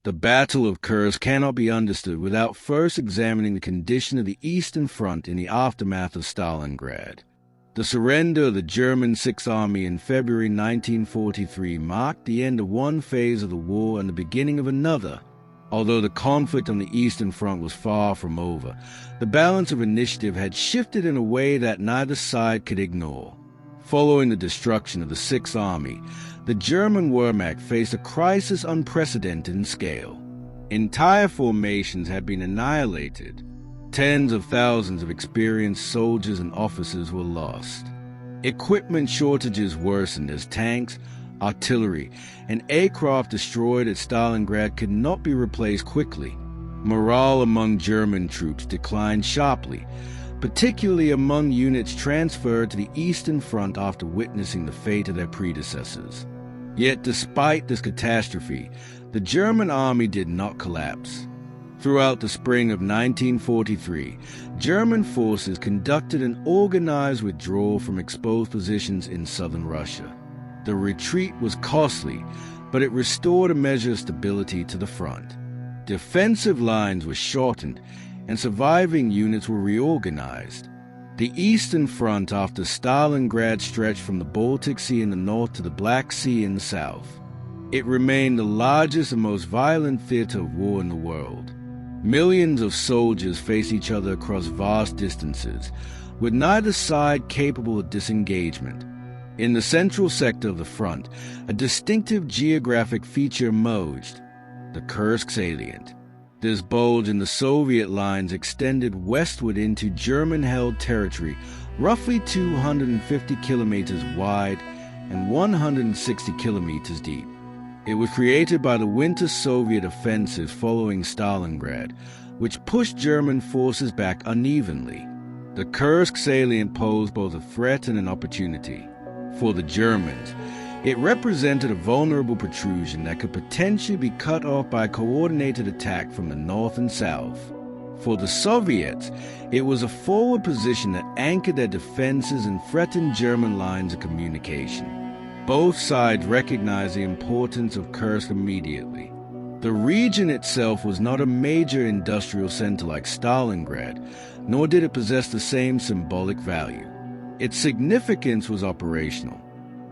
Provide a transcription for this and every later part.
The Battle of Kursk cannot be understood without first examining the condition of the Eastern Front in the aftermath of Stalingrad. The surrender of the German Sixth Army in February 1943 marked the end of one phase of the war and the beginning of another. Although the conflict on the Eastern Front was far from over, the balance of initiative had shifted in a way that neither side could ignore. Following the destruction of the Sixth Army, the German Wehrmacht faced a crisis unprecedented in scale. Entire formations had been annihilated. Tens of thousands of experienced soldiers and officers were lost. Equipment shortages worsened as tanks, artillery, and aircraft destroyed at Stalingrad could not be replaced quickly. Morale among German troops declined sharply, particularly among units transferred to the Eastern Front after witnessing the fate of their predecessors. Yet despite this catastrophe, the German army did not collapse. Throughout the spring of 1943, German forces conducted an organized withdrawal from exposed positions in southern Russia. The retreat was costly, but it restored a measure of stability to the front. Defensive lines were shortened, and surviving units were reorganized. The Eastern Front after Stalingrad stretched from the Baltic Sea in the north to the Black Sea in the south. It remained the largest and most violent theater of war in the world. Millions of soldiers faced each other across vast distances, with neither side capable of disengagement. In the central sector of the front, a distinctive geographic feature emerged: the Kursk Salient. This bulge in the Soviet lines extended westward into German-held territory, roughly 250 kilometers wide and 160 kilometers deep. It was created by the Winter Soviet offensive following Stalingrad, which pushed German forces back unevenly. The Kursk Salient posed both a threat and an opportunity. For the Germans, it represented a vulnerable protrusion that could potentially be cut off by a coordinated attack from the north and south. For the Soviets, it was a forward position that anchored their defenses and threatened German lines of communication. Both sides recognized the importance of Kursk immediately. The region itself was not a major industrial center like Stalingrad, nor did it possess the same symbolic value. Its significance was operational.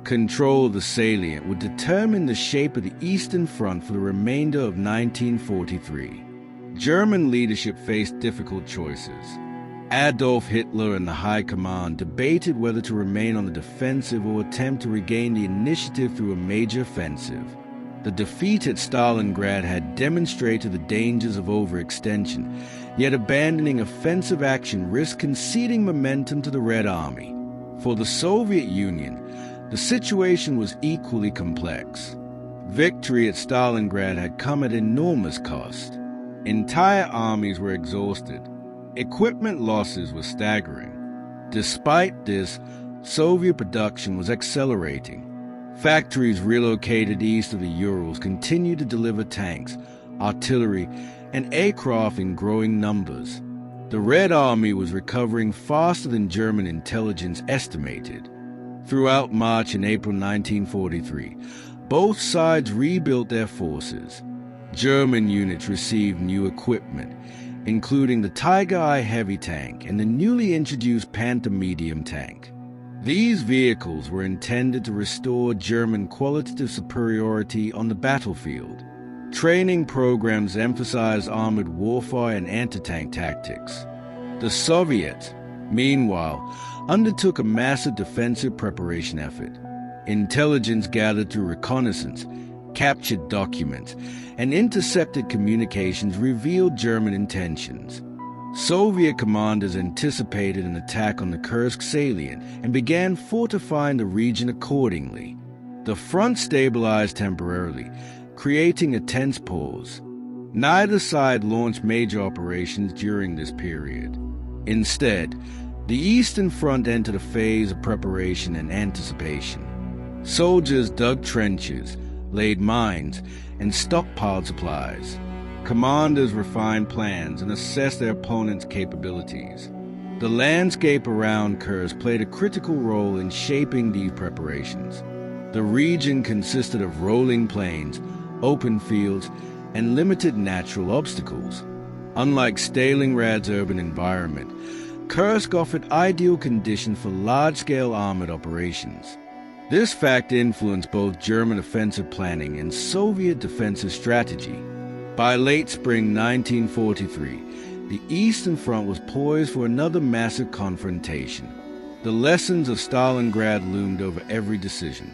Control of the salient would determine the shape of the Eastern Front for the remainder of 1943. German leadership faced difficult choices. Adolf Hitler and the High Command debated whether to remain on the defensive or attempt to regain the initiative through a major offensive. The defeat at Stalingrad had demonstrated the dangers of overextension, yet abandoning offensive action risked conceding momentum to the Red Army. For the Soviet Union, the situation was equally complex. Victory at Stalingrad had come at enormous cost. Entire armies were exhausted. Equipment losses were staggering. Despite this, Soviet production was accelerating. Factories relocated east of the Urals continued to deliver tanks, artillery, and aircraft in growing numbers. The Red Army was recovering faster than German intelligence estimated. Throughout March and April 1943, both sides rebuilt their forces. German units received new equipment, including the Tiger I heavy tank and the newly introduced Panther medium tank. These vehicles were intended to restore German qualitative superiority on the battlefield. Training programs emphasized armored warfare and anti-tank tactics. The Soviets, meanwhile, undertook a massive defensive preparation effort. Intelligence gathered through reconnaissance, captured documents, and intercepted communications revealed German intentions. Soviet commanders anticipated an attack on the Kursk Salient and began fortifying the region accordingly. The front stabilized temporarily, creating a tense pause. Neither side launched major operations during this period. Instead, the Eastern Front entered a phase of preparation and anticipation. Soldiers dug trenches, laid mines, and stockpiled supplies. Commanders refined plans and assessed their opponents' capabilities. The landscape around Kursk played a critical role in shaping these preparations. The region consisted of rolling plains, open fields, and limited natural obstacles. Unlike Stalingrad's urban environment, Kursk offered ideal conditions for large-scale armored operations. This fact influenced both German offensive planning and Soviet defensive strategy. By late spring 1943, the Eastern Front was poised for another massive confrontation. The lessons of Stalingrad loomed over every decision.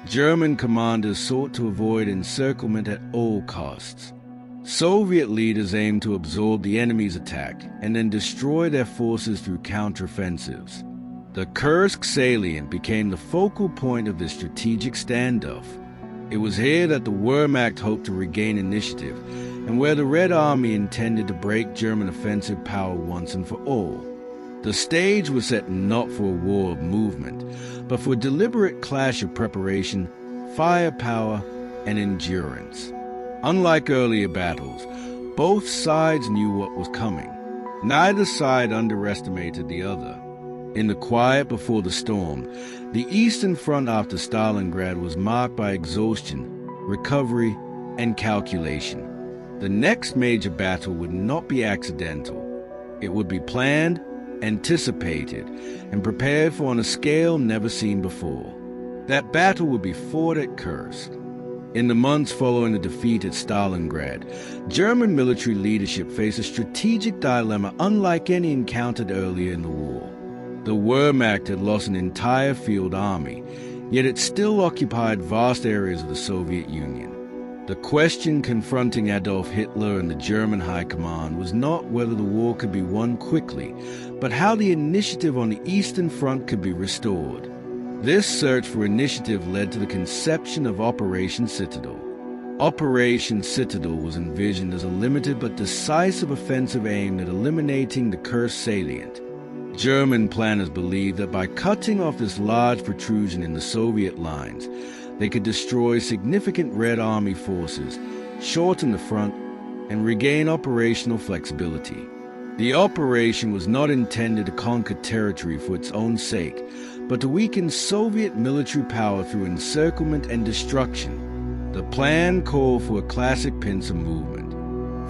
German commanders sought to avoid encirclement at all costs. Soviet leaders aimed to absorb the enemy's attack and then destroy their forces through counteroffensives. The Kursk Salient became the focal point of this strategic standoff. It was here that the Wehrmacht hoped to regain initiative, and where the Red Army intended to break German offensive power once and for all. The stage was set not for a war of movement, but for a deliberate clash of preparation, firepower, and endurance. Unlike earlier battles, both sides knew what was coming. Neither side underestimated the other. In the quiet before the storm, the Eastern Front after Stalingrad was marked by exhaustion, recovery, and calculation. The next major battle would not be accidental. It would be planned, anticipated, and prepared for on a scale never seen before. That battle would be fought at Kursk. In the months following the defeat at Stalingrad, German military leadership faced a strategic dilemma unlike any encountered earlier in the war. The Wehrmacht had lost an entire field army, yet it still occupied vast areas of the Soviet Union. The question confronting Adolf Hitler and the German High Command was not whether the war could be won quickly, but how the initiative on the Eastern Front could be restored. This search for initiative led to the conception of Operation Citadel. Operation Citadel was envisioned as a limited but decisive offensive aimed at eliminating the Kursk Salient. German planners believed that by cutting off this large protrusion in the Soviet lines, they could destroy significant Red Army forces, shorten the front, and regain operational flexibility. The operation was not intended to conquer territory for its own sake, but to weaken Soviet military power through encirclement and destruction. The plan called for a classic pincer movement.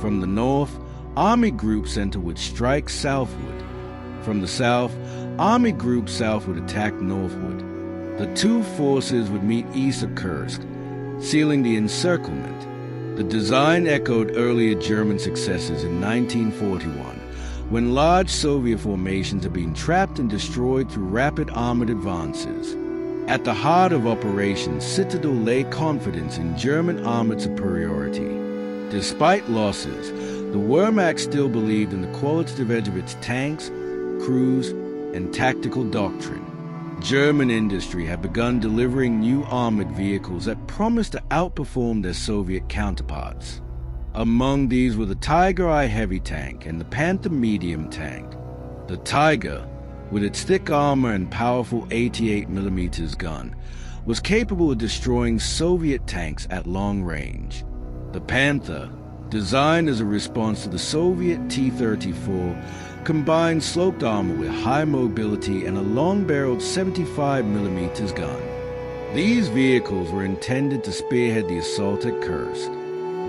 From the north, Army Group Center would strike southward. From the south, Army Group South would attack northward. The two forces would meet east of Kursk, sealing the encirclement. The design echoed earlier German successes in 1941, when large Soviet formations had been trapped and destroyed through rapid armored advances. At the heart of Operation Citadel lay confidence in German armored superiority. Despite losses, the Wehrmacht still believed in the qualitative edge of its tanks, crews, and tactical doctrine. German industry had begun delivering new armored vehicles that promised to outperform their Soviet counterparts. Among these were the Tiger I heavy tank and the Panther medium tank. The Tiger, with its thick armor and powerful 88mm gun, was capable of destroying Soviet tanks at long range. The Panther, designed as a response to the Soviet T-34, combined sloped armor with high mobility and a long-barreled 75mm gun. These vehicles were intended to spearhead the assault at Kursk.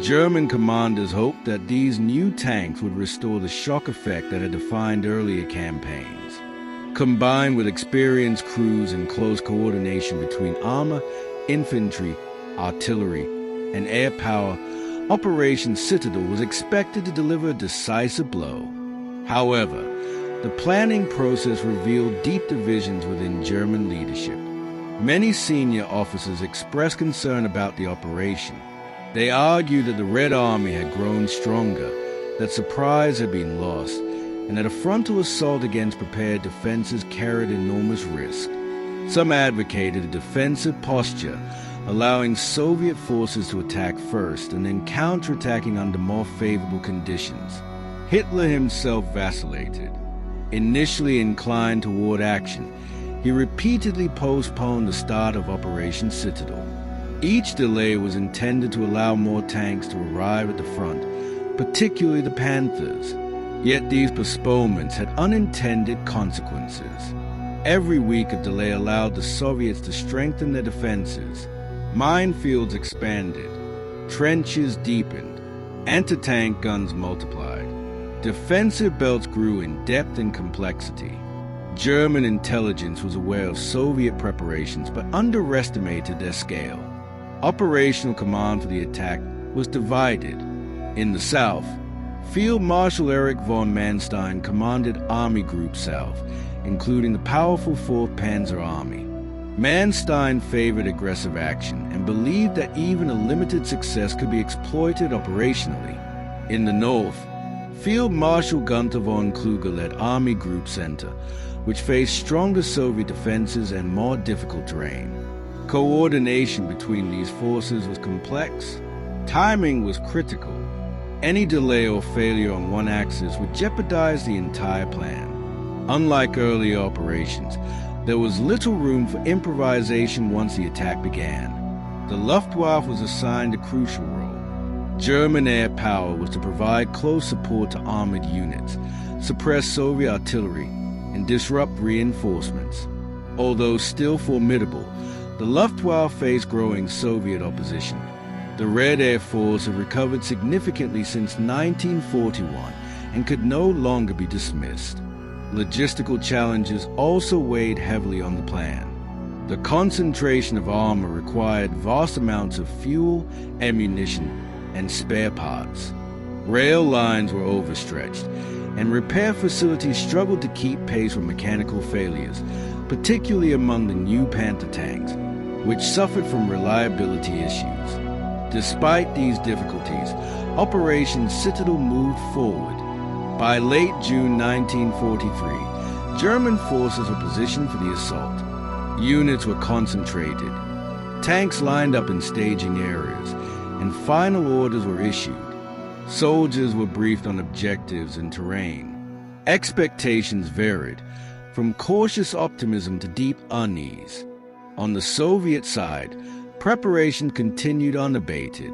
German commanders hoped that these new tanks would restore the shock effect that had defined earlier campaigns. Combined with experienced crews and close coordination between armor, infantry, artillery, and air power, Operation Citadel was expected to deliver a decisive blow. However, the planning process revealed deep divisions within German leadership. Many senior officers expressed concern about the operation. They argued that the Red Army had grown stronger, that surprise had been lost, and that a frontal assault against prepared defenses carried enormous risk. Some advocated a defensive posture, allowing Soviet forces to attack first and then counterattacking under more favorable conditions. Hitler himself vacillated. Initially inclined toward action, he repeatedly postponed the start of Operation Citadel. Each delay was intended to allow more tanks to arrive at the front, particularly the Panthers. Yet these postponements had unintended consequences. Every week of delay allowed the Soviets to strengthen their defenses. Minefields expanded, trenches deepened, and Anti-tank guns multiplied. Defensive belts grew in depth and complexity. German intelligence was aware of Soviet preparations but underestimated their scale. Operational command for the attack was divided. In the south, Field Marshal Erich von Manstein commanded Army Group South, including the powerful 4th Panzer Army. Manstein favored aggressive action and believed that even a limited success could be exploited operationally. In the north, Field Marshal Gunther von Kluge led Army Group Center, which faced stronger Soviet defenses and more difficult terrain. Coordination between these forces was complex. Timing was critical. Any delay or failure on one axis would jeopardize the entire plan. Unlike earlier operations, there was little room for improvisation once the attack began. The Luftwaffe was assigned a crucial role. German air power was to provide close support to armored units, suppress Soviet artillery, and disrupt reinforcements. Although still formidable, the Luftwaffe faced growing Soviet opposition. The Red Air Force had recovered significantly since 1941 and could no longer be dismissed. Logistical challenges also weighed heavily on the plan. The concentration of armor required vast amounts of fuel, ammunition, and spare parts. Rail lines were overstretched, and repair facilities struggled to keep pace with mechanical failures, particularly among the new Panther tanks, which suffered from reliability issues. Despite these difficulties, Operation Citadel moved forward. By late June 1943, German forces were positioned for the assault. Units were concentrated. Tanks lined up in staging areas, and final orders were issued. Soldiers were briefed on objectives and terrain. Expectations varied, from cautious optimism to deep unease. On the Soviet side, preparation continued unabated.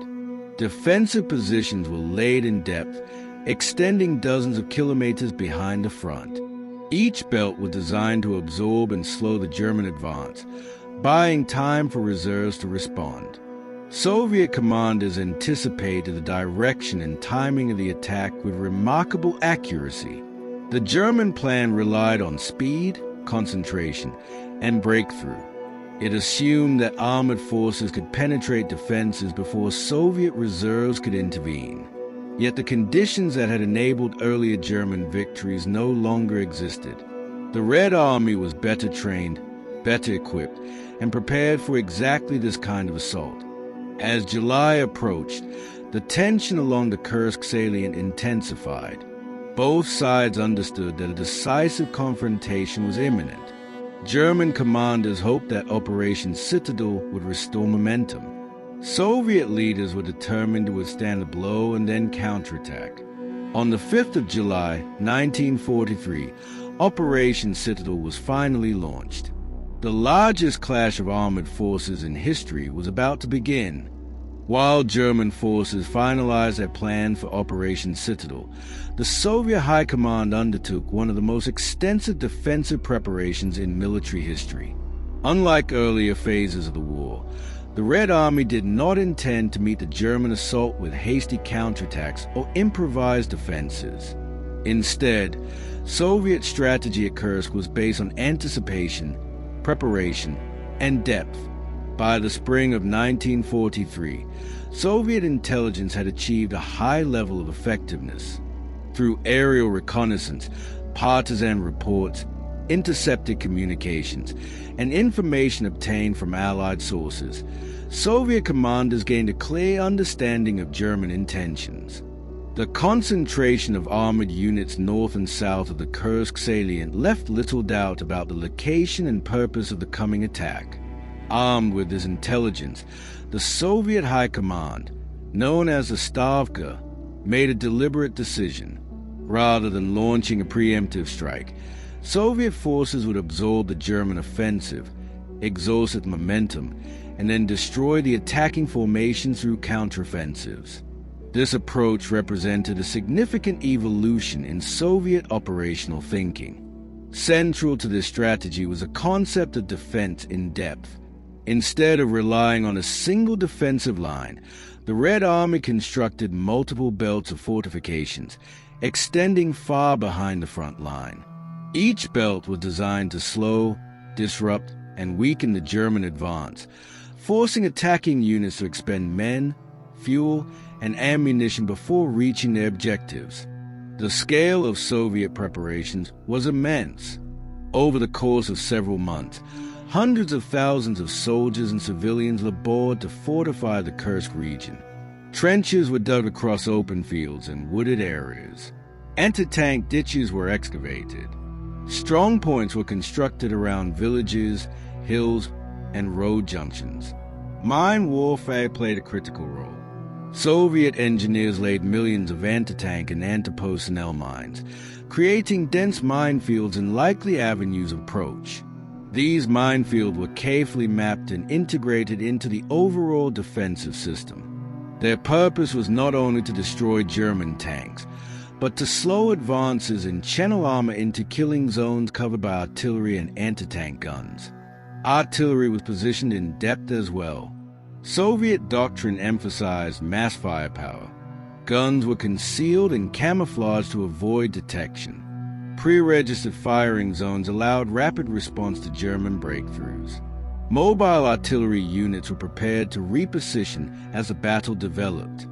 Defensive positions were laid in depth, extending dozens of kilometers behind the front. Each belt was designed to absorb and slow the German advance, buying time for reserves to respond. Soviet commanders anticipated the direction and timing of the attack with remarkable accuracy. The German plan relied on speed, concentration, and breakthrough. It assumed that armored forces could penetrate defenses before Soviet reserves could intervene. Yet the conditions that had enabled earlier German victories no longer existed. The Red Army was better trained, better equipped, and prepared for exactly this kind of assault. As July approached, the tension along the Kursk Salient intensified. Both sides understood that a decisive confrontation was imminent. German commanders hoped that Operation Citadel would restore momentum. Soviet leaders were determined to withstand a blow and then counterattack. On the 5th of July, 1943, Operation Citadel was finally launched. The largest clash of armored forces in history was about to begin. While German forces finalized their plan for Operation Citadel, the Soviet High Command undertook one of the most extensive defensive preparations in military history. Unlike earlier phases of the war, the Red Army did not intend to meet the German assault with hasty counterattacks or improvised defenses. Instead, Soviet strategy at Kursk was based on anticipation, preparation, and depth. By the spring of 1943, Soviet intelligence had achieved a high level of effectiveness. Through aerial reconnaissance, partisan reports, intercepted communications, and information obtained from Allied sources, Soviet commanders gained a clear understanding of German intentions. The concentration of armored units north and south of the Kursk Salient left little doubt about the location and purpose of the coming attack. Armed with this intelligence, the Soviet High Command, known as the Stavka, made a deliberate decision. Rather than launching a preemptive strike, Soviet forces would absorb the German offensive, exhaust its momentum, and then destroy the attacking formation through counteroffensives. This approach represented a significant evolution in Soviet operational thinking. Central to this strategy was a concept of defense in depth. Instead of relying on a single defensive line, The Red Army constructed multiple belts of fortifications, extending far behind the front line. Each belt was designed to slow, disrupt, and weaken the German advance, forcing attacking units to expend men, fuel, and ammunition before reaching their objectives. The scale of Soviet preparations was immense. Over the course of several months, hundreds of thousands of soldiers and civilians labored to fortify the Kursk region. Trenches were dug across open fields and wooded areas. Anti-tank ditches were excavated. Strong points were constructed around villages, hills, and road junctions. Mine warfare played a critical role. Soviet engineers laid millions of anti-tank and anti-personnel mines, creating dense minefields and likely avenues of approach. These minefields were carefully mapped and integrated into the overall defensive system. Their purpose was not only to destroy German tanks, but to slow advances and channel armor into killing zones covered by artillery and anti-tank guns. Artillery was positioned in depth as well. Soviet doctrine emphasized mass firepower. Guns were concealed and camouflaged to avoid detection. Pre-registered firing zones allowed rapid response to German breakthroughs. Mobile artillery units were prepared to reposition as the battle developed.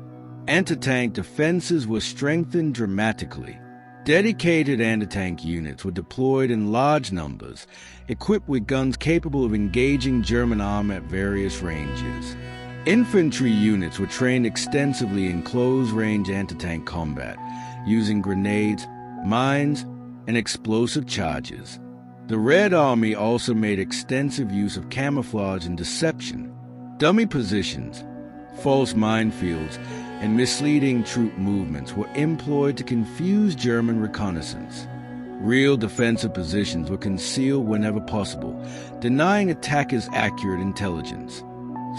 Anti-tank defenses were strengthened dramatically. Dedicated anti-tank units were deployed in large numbers, equipped with guns capable of engaging German armor at various ranges. Infantry units were trained extensively in close-range anti-tank combat, using grenades, mines, and explosive charges. The Red Army also made extensive use of camouflage and deception. Dummy positions, false minefields, and misleading troop movements were employed to confuse German reconnaissance. Real defensive positions were concealed whenever possible, denying attackers accurate intelligence.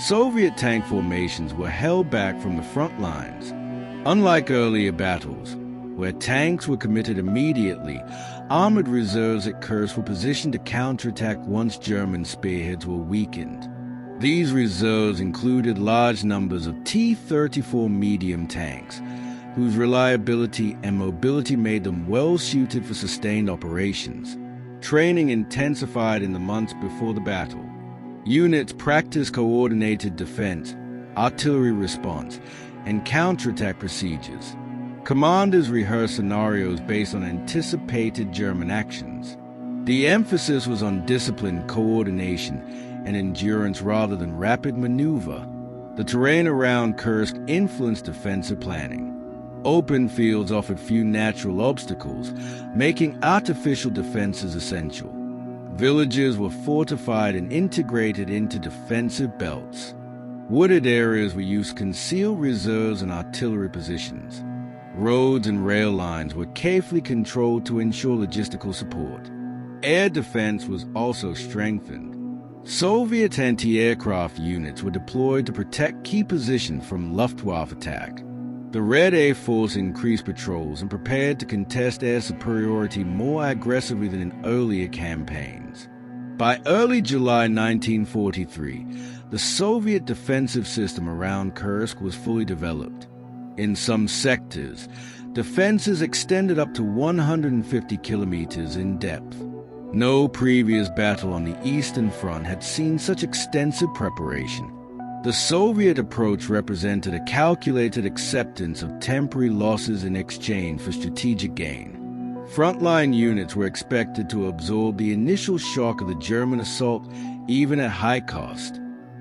Soviet tank formations were held back from the front lines. Unlike earlier battles, where tanks were committed immediately, armored reserves at Kursk were positioned to counterattack once German spearheads were weakened. These reserves included large numbers of T-34 medium tanks, whose reliability and mobility made them well-suited for sustained operations. Training intensified in the months before the battle. Units practiced coordinated defense, artillery response, and counterattack procedures. Commanders rehearsed scenarios based on anticipated German actions. The emphasis was on disciplined coordination and endurance rather than rapid maneuver. The terrain around Kursk influenced defensive planning. Open fields offered few natural obstacles, making artificial defenses essential. Villages were fortified and integrated into defensive belts. Wooded areas were used to conceal reserves and artillery positions. Roads and rail lines were carefully controlled to ensure logistical support. Air defense was also strengthened. Soviet anti-aircraft units were deployed to protect key positions from Luftwaffe attack. The Red Air Force increased patrols and prepared to contest air superiority more aggressively than in earlier campaigns. By early July 1943, the Soviet defensive system around Kursk was fully developed. In some sectors, defenses extended up to 150 kilometers in depth. No previous battle on the Eastern Front had seen such extensive preparation. The Soviet approach represented a calculated acceptance of temporary losses in exchange for strategic gain. Frontline units were expected to absorb the initial shock of the German assault, even at high cost.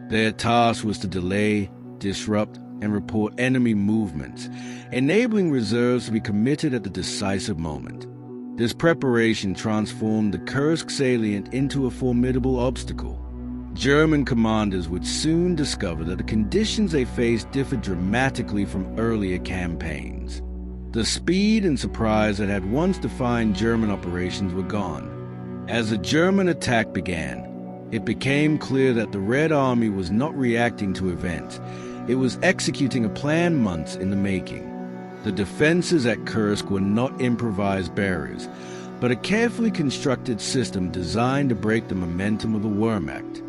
Their task was to delay, disrupt, and report enemy movements, enabling reserves to be committed at the decisive moment. This preparation transformed the Kursk Salient into a formidable obstacle. German commanders would soon discover that the conditions they faced differed dramatically from earlier campaigns. The speed and surprise that had once defined German operations were gone. As the German attack began, it became clear that the Red Army was not reacting to events. It was executing a plan months in the making. The defenses at Kursk were not improvised barriers, but a carefully constructed system designed to break the momentum of the Wehrmacht.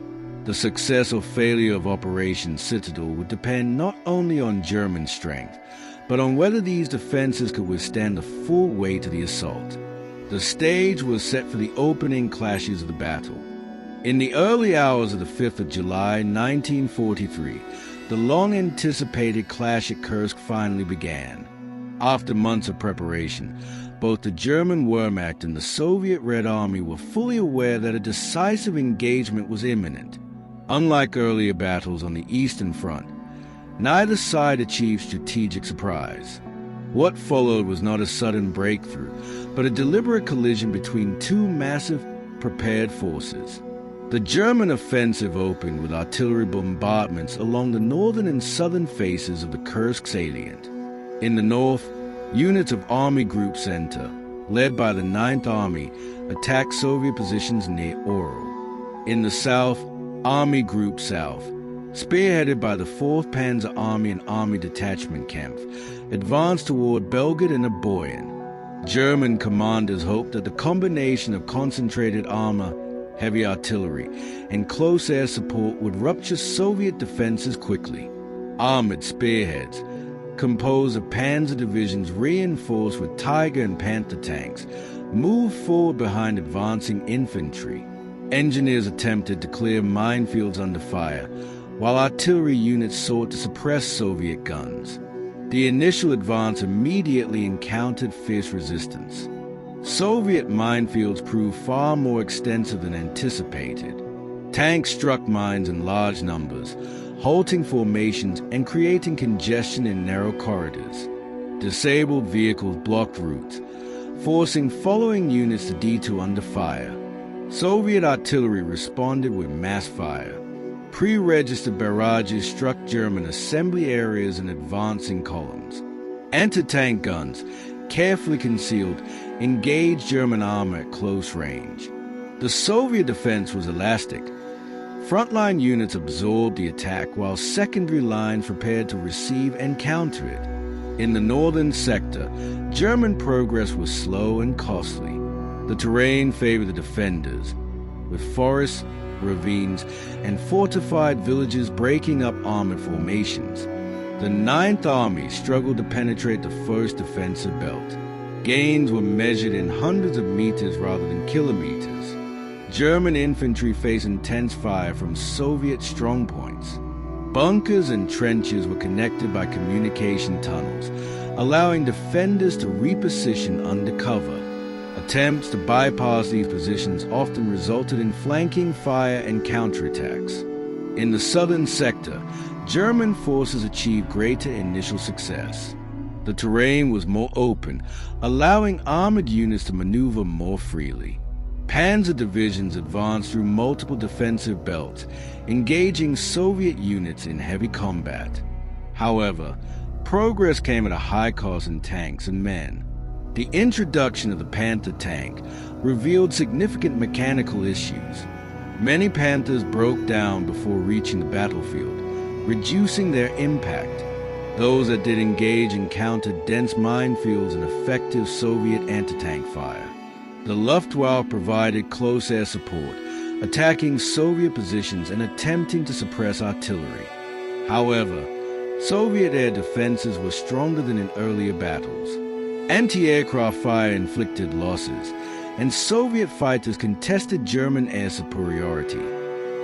The success or failure of Operation Citadel would depend not only on German strength, but on whether these defenses could withstand the full weight of the assault. The stage was set for the opening clashes of the battle. In the early hours of the 5th of July, 1943, the long-anticipated clash at Kursk finally began. After months of preparation, both the German Wehrmacht and the Soviet Red Army were fully aware that a decisive engagement was imminent. Unlike earlier battles on the Eastern Front, neither side achieved strategic surprise. What followed was not a sudden breakthrough, but a deliberate collision between two massive, prepared forces. The German offensive opened with artillery bombardments along the northern and southern faces of the Kursk Salient. In the north, units of Army Group Center, led by the 9th Army, attacked Soviet positions near Orel. In the south, Army Group South, spearheaded by the 4th Panzer Army and Army Detachment Camp, advanced toward Belgrade and Aboyan. German commanders hoped that the combination of concentrated armor, heavy artillery, and close air support would rupture Soviet defenses quickly. Armored spearheads, composed of panzer divisions reinforced with Tiger and Panther tanks, moved forward behind advancing infantry. Engineers attempted to clear minefields under fire, while artillery units sought to suppress Soviet guns. The initial advance immediately encountered fierce resistance. Soviet minefields proved far more extensive than anticipated. Tanks struck mines in large numbers, halting formations and creating congestion in narrow corridors. Disabled vehicles blocked routes, forcing following units to detour under fire. Soviet artillery responded with mass fire. Pre-registered barrages struck German assembly areas and advancing columns. Anti-tank guns, carefully concealed, engaged German armor at close range. The Soviet defense was elastic. Frontline units absorbed the attack while secondary lines prepared to receive and counter it. In the northern sector, German progress was slow and costly. The terrain favored the defenders, with forests, ravines, and fortified villages breaking up armored formations. The 9th Army struggled to penetrate the first defensive belt. Gains were measured in hundreds of meters rather than kilometers. German infantry faced intense fire from Soviet strongpoints. Bunkers and trenches were connected by communication tunnels, allowing defenders to reposition under cover. Attempts to bypass these positions often resulted in flanking fire and counterattacks. In the southern sector, German forces achieved greater initial success. The terrain was more open, allowing armored units to maneuver more freely. Panzer divisions advanced through multiple defensive belts, engaging Soviet units in heavy combat. However, progress came at a high cost in tanks and men. The introduction of the Panther tank revealed significant mechanical issues. Many Panthers broke down before reaching the battlefield, reducing their impact. Those that did engage encountered dense minefields and effective Soviet anti-tank fire. The Luftwaffe provided close air support, attacking Soviet positions and attempting to suppress artillery. However, Soviet air defenses were stronger than in earlier battles. Anti-aircraft fire inflicted losses, and Soviet fighters contested German air superiority.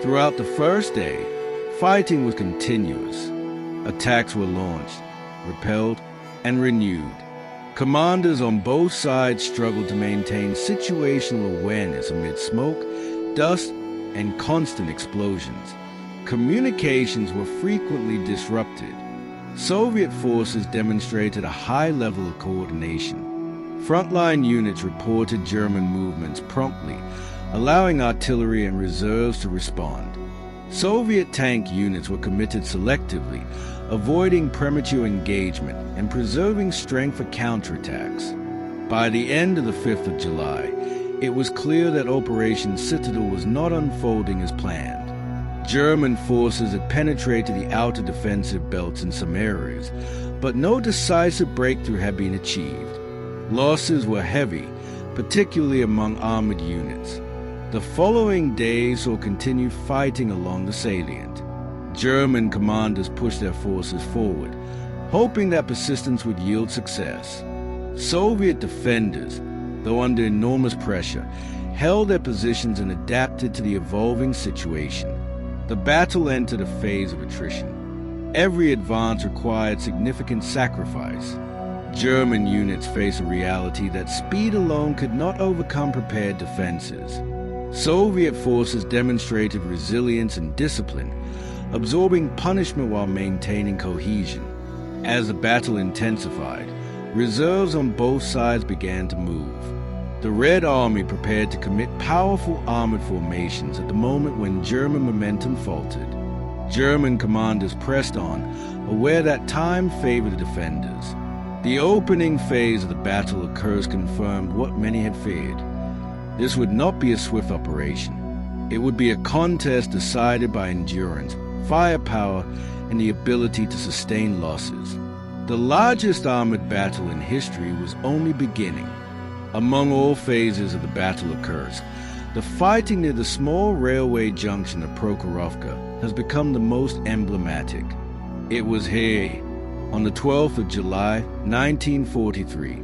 Throughout the first day, fighting was continuous. Attacks were launched, repelled, and renewed. Commanders on both sides struggled to maintain situational awareness amid smoke, dust, and constant explosions. Communications were frequently disrupted. Soviet forces demonstrated a high level of coordination. Frontline units reported German movements promptly, allowing artillery and reserves to respond. Soviet tank units were committed selectively, avoiding premature engagement and preserving strength for counterattacks. By the end of the 5th of July, it was clear that Operation Citadel was not unfolding as planned. German forces had penetrated the outer defensive belts in some areas, but no decisive breakthrough had been achieved. Losses were heavy, particularly among armored units. The following days saw continued fighting along the salient. German commanders pushed their forces forward, hoping that persistence would yield success. Soviet defenders, though under enormous pressure, held their positions and adapted to the evolving situation. The battle entered a phase of attrition. Every advance required significant sacrifice. German units faced a reality that speed alone could not overcome prepared defenses. Soviet forces demonstrated resilience and discipline, absorbing punishment while maintaining cohesion. As the battle intensified, reserves on both sides began to move. The Red Army prepared to commit powerful armored formations at the moment when German momentum faltered. German commanders pressed on, aware that time favored the defenders. The opening phase of the Battle of Kursk confirmed what many had feared. This would not be a swift operation. It would be a contest decided by endurance, firepower, and the ability to sustain losses. The largest armored battle in history was only beginning. Among all phases of the Battle of Kursk, the fighting near the small railway junction of Prokhorovka has become the most emblematic. It was here, on the 12th of July, 1943,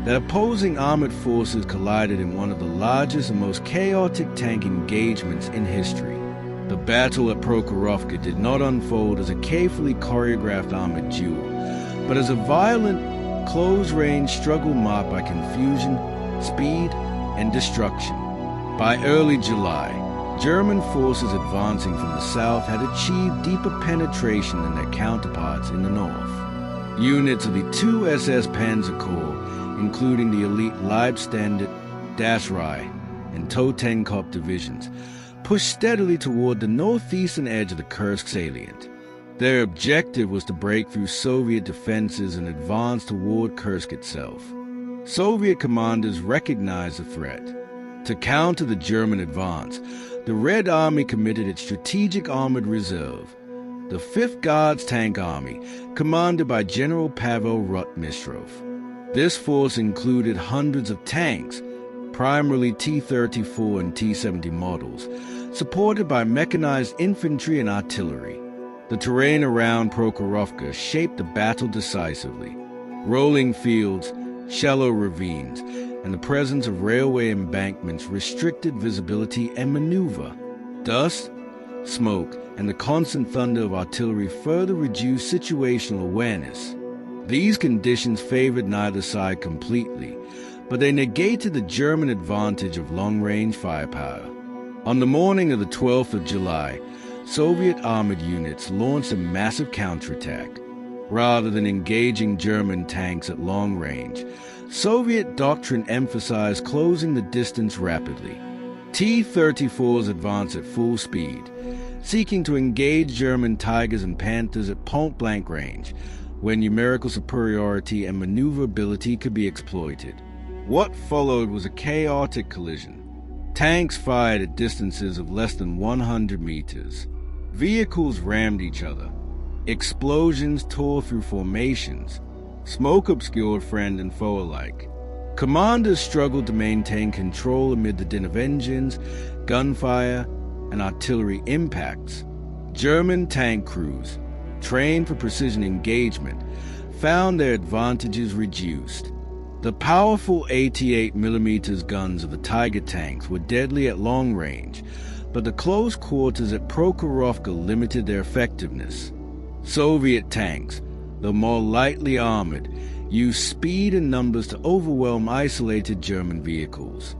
that opposing armored forces collided in one of the largest and most chaotic tank engagements in history. The battle at Prokhorovka did not unfold as a carefully choreographed armored duel, but as a violent, close-range struggle marked by confusion, speed, and destruction. By early July, German forces advancing from the south had achieved deeper penetration than their counterparts in the north. Units of the 2 SS Panzer Corps, including the elite Leibstandarte, Das Reich, and Totenkopf divisions, pushed steadily toward the northeastern edge of the Kursk Salient. Their objective was to break through Soviet defenses and advance toward Kursk itself. Soviet commanders recognized the threat. To counter the German advance, the Red Army committed its strategic armored reserve, the 5th Guards Tank Army, commanded by General Pavel Rotmistrov. This force included hundreds of tanks, primarily T-34 and T-70 models, supported by mechanized infantry and artillery. The terrain around Prokhorovka shaped the battle decisively. Rolling fields, shallow ravines, and the presence of railway embankments restricted visibility and maneuver. Dust, smoke, and the constant thunder of artillery further reduced situational awareness. These conditions favored neither side completely, but they negated the German advantage of long-range firepower. On the morning of the 12th of July, Soviet armored units launched a massive counterattack. Rather than engaging German tanks at long range, Soviet doctrine emphasized closing the distance rapidly. T-34s advanced at full speed, seeking to engage German Tigers and Panthers at point-blank range, where numerical superiority and maneuverability could be exploited. What followed was a chaotic collision. Tanks fired at distances of less than 100 meters. Vehicles rammed each other. Explosions tore through formations. Smoke obscured friend and foe alike. Commanders struggled to maintain control amid the din of engines, gunfire, and artillery impacts. German tank crews, trained for precision engagement, found their advantages reduced. The powerful 88mm guns of the Tiger tanks were deadly at long range, but the close quarters at Prokhorovka limited their effectiveness. Soviet tanks, though more lightly armored, used speed and numbers to overwhelm isolated German vehicles.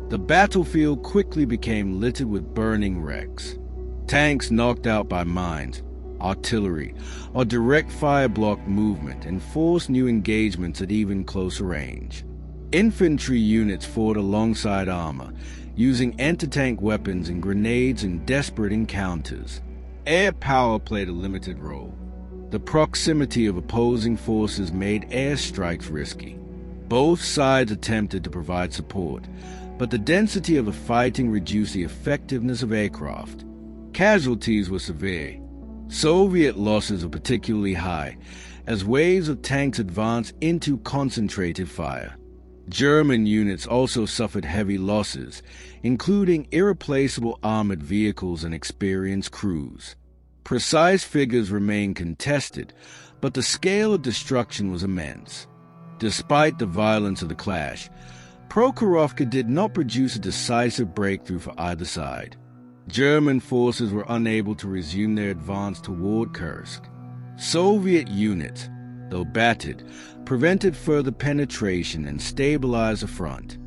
The battlefield quickly became littered with burning wrecks. Tanks knocked out by mines, artillery, or direct fire blocked movement and forced new engagements at even closer range. Infantry units fought alongside armor, using anti-tank weapons and grenades in desperate encounters. Air power played a limited role. The proximity of opposing forces made airstrikes risky. Both sides attempted to provide support, but the density of the fighting reduced the effectiveness of aircraft. Casualties were severe. Soviet losses were particularly high, as waves of tanks advanced into concentrated fire. German units also suffered heavy losses, including irreplaceable armored vehicles and experienced crews. Precise figures remain contested, but the scale of destruction was immense. Despite the violence of the clash, Prokhorovka did not produce a decisive breakthrough for either side. German forces were unable to resume their advance toward Kursk. Soviet units, though battered, prevented further penetration and stabilized the front.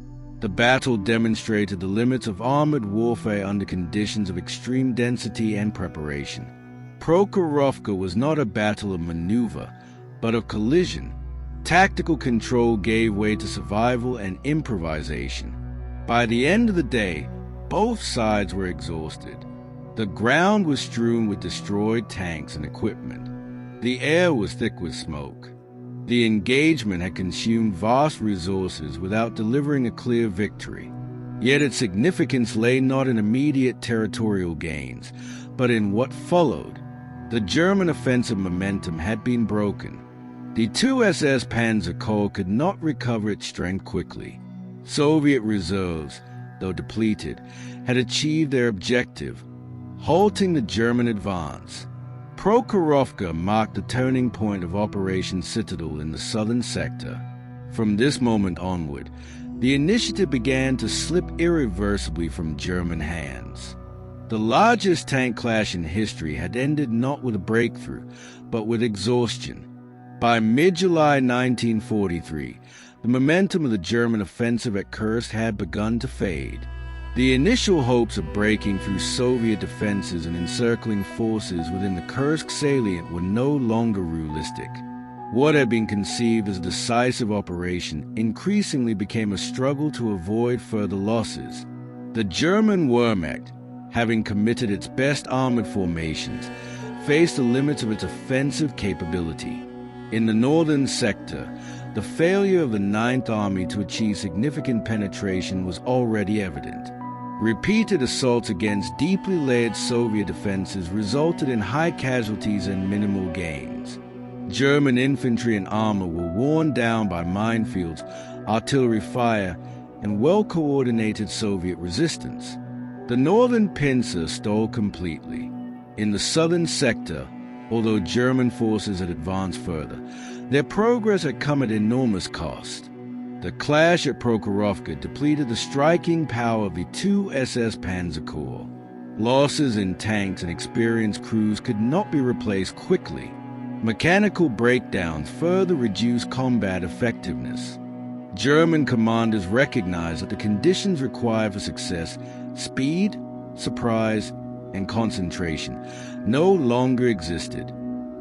The battle demonstrated the limits of armored warfare under conditions of extreme density and preparation. Prokhorovka was not a battle of maneuver, but of collision. Tactical control gave way to survival and improvisation. By the end of the day, both sides were exhausted. The ground was strewn with destroyed tanks and equipment. The air was thick with smoke. The engagement had consumed vast resources without delivering a clear victory. Yet its significance lay not in immediate territorial gains, but in what followed. The German offensive momentum had been broken. The 2 SS Panzer Corps could not recover its strength quickly. Soviet reserves, though depleted, had achieved their objective, halting the German advance. Prokhorovka marked the turning point of Operation Citadel in the southern sector. From this moment onward, the initiative began to slip irreversibly from German hands. The largest tank clash in history had ended not with a breakthrough, but with exhaustion. By mid-July 1943, the momentum of the German offensive at Kursk had begun to fade. The initial hopes of breaking through Soviet defenses and encircling forces within the Kursk Salient were no longer realistic. What had been conceived as a decisive operation increasingly became a struggle to avoid further losses. The German Wehrmacht, having committed its best armored formations, faced the limits of its offensive capability. In the northern sector, the failure of the Ninth Army to achieve significant penetration was already evident. Repeated assaults against deeply layered Soviet defenses resulted in high casualties and minimal gains. German infantry and armor were worn down by minefields, artillery fire, and well-coordinated Soviet resistance. The northern pincer stalled completely. In the southern sector, although German forces had advanced further, their progress had come at enormous cost. The clash at Prokhorovka depleted the striking power of the 2 SS Panzer Corps. Losses in tanks and experienced crews could not be replaced quickly. Mechanical breakdowns further reduced combat effectiveness. German commanders recognized that the conditions required for success, speed, surprise, and concentration, no longer existed.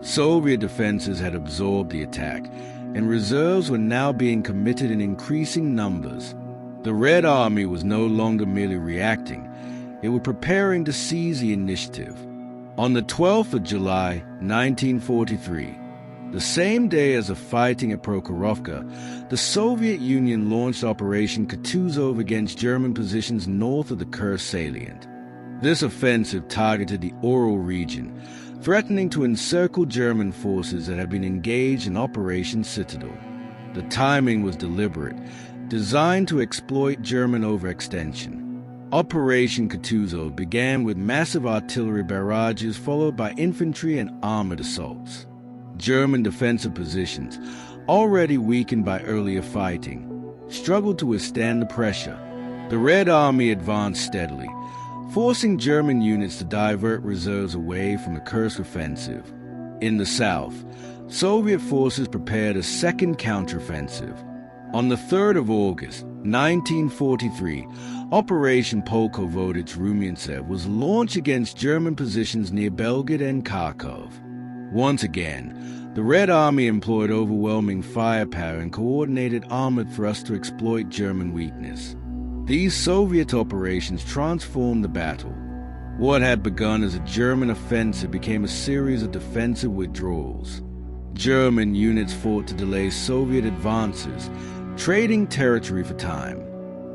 Soviet defenses had absorbed the attack, and reserves were now being committed in increasing numbers. The Red Army was no longer merely reacting, it was preparing to seize the initiative. On the 12th of July, 1943, the same day as the fighting at Prokhorovka, the Soviet Union launched Operation Kutuzov against German positions north of the Kursk Salient. This offensive targeted the Ural region, threatening to encircle German forces that had been engaged in Operation Citadel. The timing was deliberate, designed to exploit German overextension. Operation Kutuzov began with massive artillery barrages followed by infantry and armored assaults. German defensive positions, already weakened by earlier fighting, struggled to withstand the pressure. The Red Army advanced steadily, forcing German units to divert reserves away from the Kursk offensive. In the south, Soviet forces prepared a second counteroffensive. On the 3rd of August, 1943, Operation Polkovodich-Rumyantsev was launched against German positions near Belgrade and Kharkov. Once again, the Red Army employed overwhelming firepower and coordinated armored thrusts to exploit German weakness. These Soviet operations transformed the battle. What had begun as a German offensive became a series of defensive withdrawals. German units fought to delay Soviet advances, trading territory for time.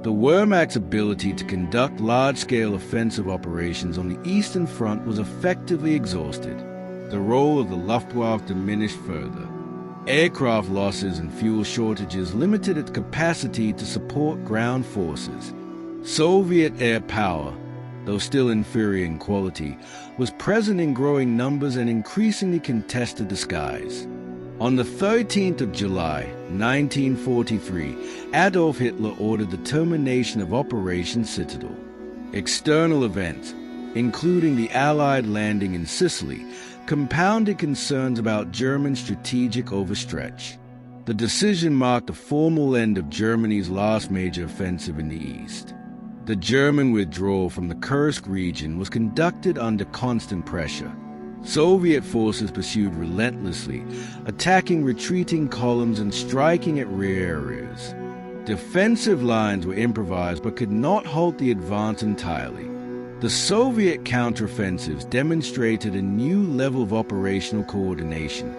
The Wehrmacht's ability to conduct large-scale offensive operations on the Eastern Front was effectively exhausted. The role of the Luftwaffe diminished further. Aircraft losses and fuel shortages limited its capacity to support ground forces. Soviet air power, though still inferior in quality, was present in growing numbers and increasingly contested the skies. On the 13th of July, 1943, Adolf Hitler ordered the termination of Operation Citadel. External events, including the Allied landing in Sicily, compounded concerns about German strategic overstretch. The decision marked the formal end of Germany's last major offensive in the east. The German withdrawal from the Kursk region was conducted under constant pressure. Soviet forces pursued relentlessly, attacking retreating columns and striking at rear areas. Defensive lines were improvised but could not halt the advance entirely. The Soviet counteroffensives demonstrated a new level of operational coordination.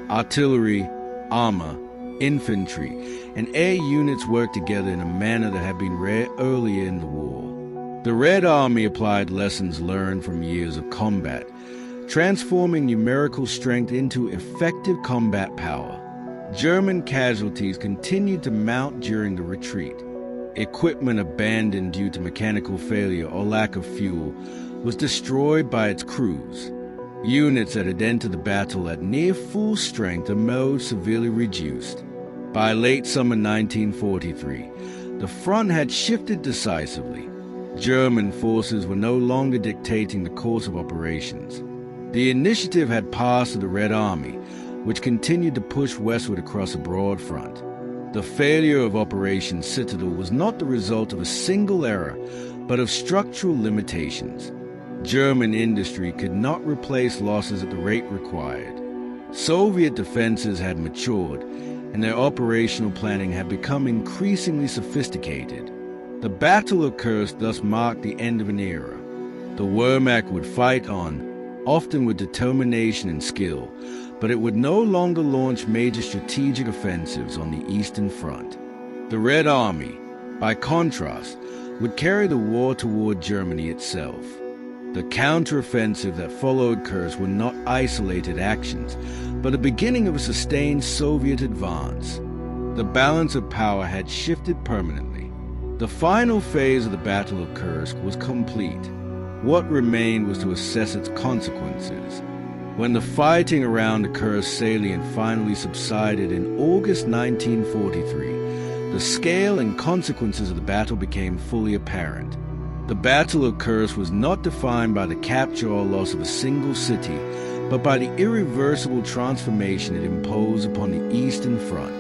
Artillery, armor, infantry, and air units worked together in a manner that had been rare earlier in the war. The Red Army applied lessons learned from years of combat, transforming numerical strength into effective combat power. German casualties continued to mount during the retreat. Equipment abandoned due to mechanical failure or lack of fuel was destroyed by its crews. Units that had entered the battle at near full strength emerged severely reduced. By late summer 1943, the front had shifted decisively. German forces were no longer dictating the course of operations. The initiative had passed to the Red Army, which continued to push westward across a broad front. The failure of Operation Citadel was not the result of a single error, but of structural limitations. German industry could not replace losses at the rate required. Soviet defenses had matured, and their operational planning had become increasingly sophisticated. The Battle of Kursk thus marked the end of an era. The Wehrmacht would fight on, often with determination and skill, but it would no longer launch major strategic offensives on the Eastern Front. The Red Army, by contrast, would carry the war toward Germany itself. The counteroffensive that followed Kursk were not isolated actions, but the beginning of a sustained Soviet advance. The balance of power had shifted permanently. The final phase of the Battle of Kursk was complete. What remained was to assess its consequences. When the fighting around the Kursk Salient finally subsided in August 1943, the scale and consequences of the battle became fully apparent. The Battle of Kursk was not defined by the capture or loss of a single city, but by the irreversible transformation it imposed upon the Eastern Front.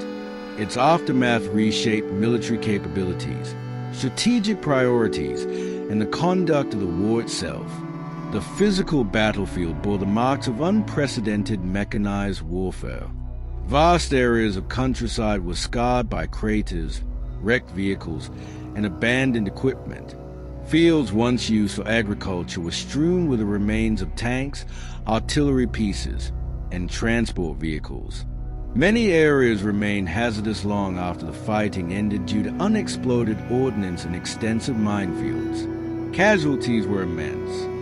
Its aftermath reshaped military capabilities, strategic priorities, and the conduct of the war itself. The physical battlefield bore the marks of unprecedented mechanized warfare. Vast areas of countryside were scarred by craters, wrecked vehicles, and abandoned equipment. Fields once used for agriculture were strewn with the remains of tanks, artillery pieces, and transport vehicles. Many areas remained hazardous long after the fighting ended due to unexploded ordnance and extensive minefields. Casualties were immense.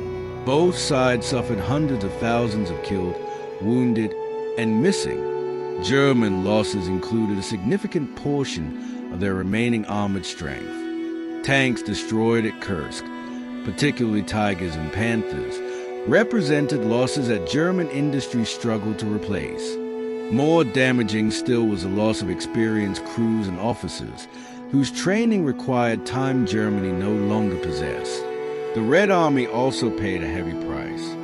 Both sides suffered hundreds of thousands of killed, wounded, and missing. German losses included a significant portion of their remaining armored strength. Tanks destroyed at Kursk, particularly Tigers and Panthers, represented losses that German industry struggled to replace. More damaging still was the loss of experienced crews and officers, whose training required time Germany no longer possessed. The Red Army also paid a heavy price.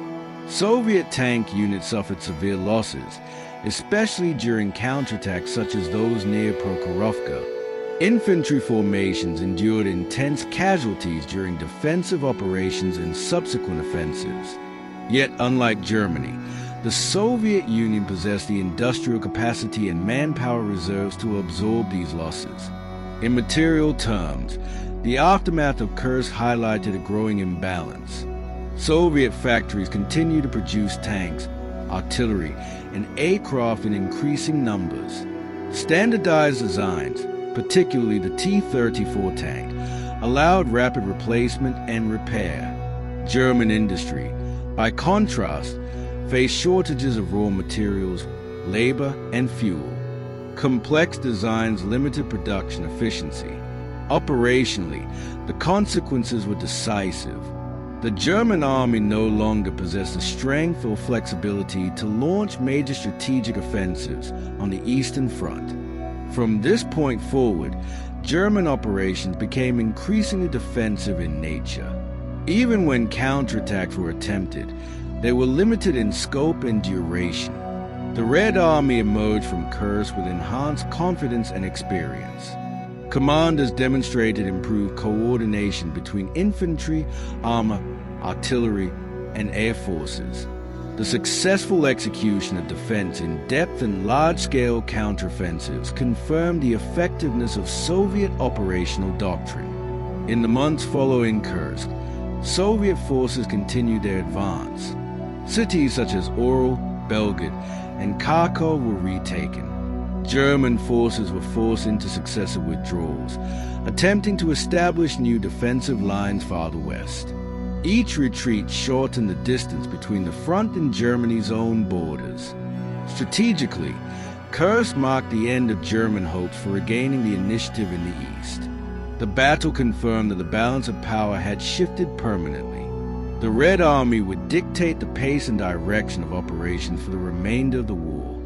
Soviet tank units suffered severe losses, especially during counterattacks such as those near Prokhorovka. Infantry formations endured intense casualties during defensive operations and subsequent offensives. Yet, unlike Germany, the Soviet Union possessed the industrial capacity and manpower reserves to absorb these losses. In material terms, the aftermath of Kursk highlighted a growing imbalance. Soviet factories continued to produce tanks, artillery, and aircraft in increasing numbers. Standardized designs, particularly the T-34 tank, allowed rapid replacement and repair. German industry, by contrast, faced shortages of raw materials, labor, and fuel. Complex designs limited production efficiency. Operationally, the consequences were decisive. The German army no longer possessed the strength or flexibility to launch major strategic offensives on the Eastern Front. From this point forward, German operations became increasingly defensive in nature. Even when counterattacks were attempted, they were limited in scope and duration. The Red Army emerged from Kursk with enhanced confidence and experience. Commanders demonstrated improved coordination between infantry, armor, artillery, and air forces. The successful execution of defense in depth and large-scale counteroffensives confirmed the effectiveness of Soviet operational doctrine. In the months following Kursk, Soviet forces continued their advance. Cities such as Oral, Belgrade, and Kharkov were retaken. German forces were forced into successive withdrawals, attempting to establish new defensive lines farther west. Each retreat shortened the distance between the front and Germany's own borders. Strategically, Kursk marked the end of German hopes for regaining the initiative in the east. The battle confirmed that the balance of power had shifted permanently. The Red Army would dictate the pace and direction of operations for the remainder of the war.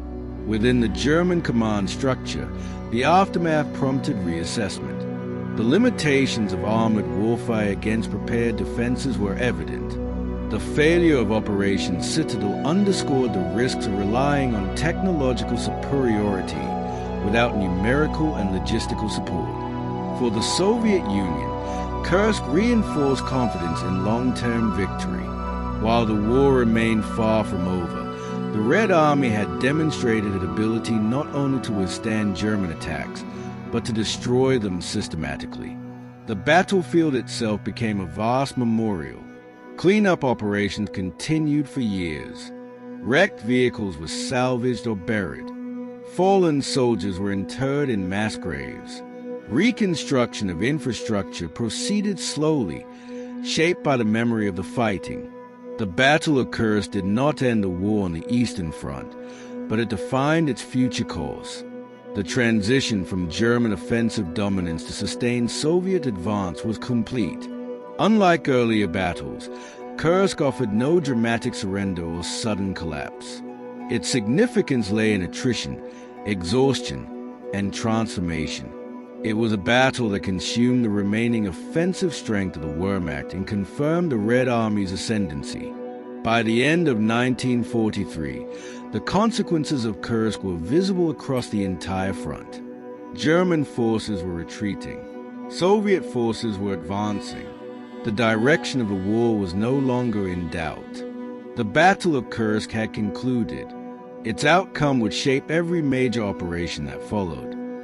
Within the German command structure, the aftermath prompted reassessment. The limitations of armored warfare against prepared defenses were evident. The failure of Operation Citadel underscored the risks of relying on technological superiority without numerical and logistical support. For the Soviet Union, Kursk reinforced confidence in long-term victory. While the war remained far from over, the Red Army had demonstrated its ability not only to withstand German attacks, but to destroy them systematically. The battlefield itself became a vast memorial. Cleanup operations continued for years. Wrecked vehicles were salvaged or buried. Fallen soldiers were interred in mass graves. Reconstruction of infrastructure proceeded slowly, shaped by the memory of the fighting. The Battle of Kursk did not end the war on the Eastern Front, but it defined its future course. The transition from German offensive dominance to sustained Soviet advance was complete. Unlike earlier battles, Kursk offered no dramatic surrender or sudden collapse. Its significance lay in attrition, exhaustion, and transformation. It was a battle that consumed the remaining offensive strength of the Wehrmacht and confirmed the Red Army's ascendancy. By the end of 1943, the consequences of Kursk were visible across the entire front. German forces were retreating. Soviet forces were advancing. The direction of the war was no longer in doubt. The Battle of Kursk had concluded. Its outcome would shape every major operation that followed.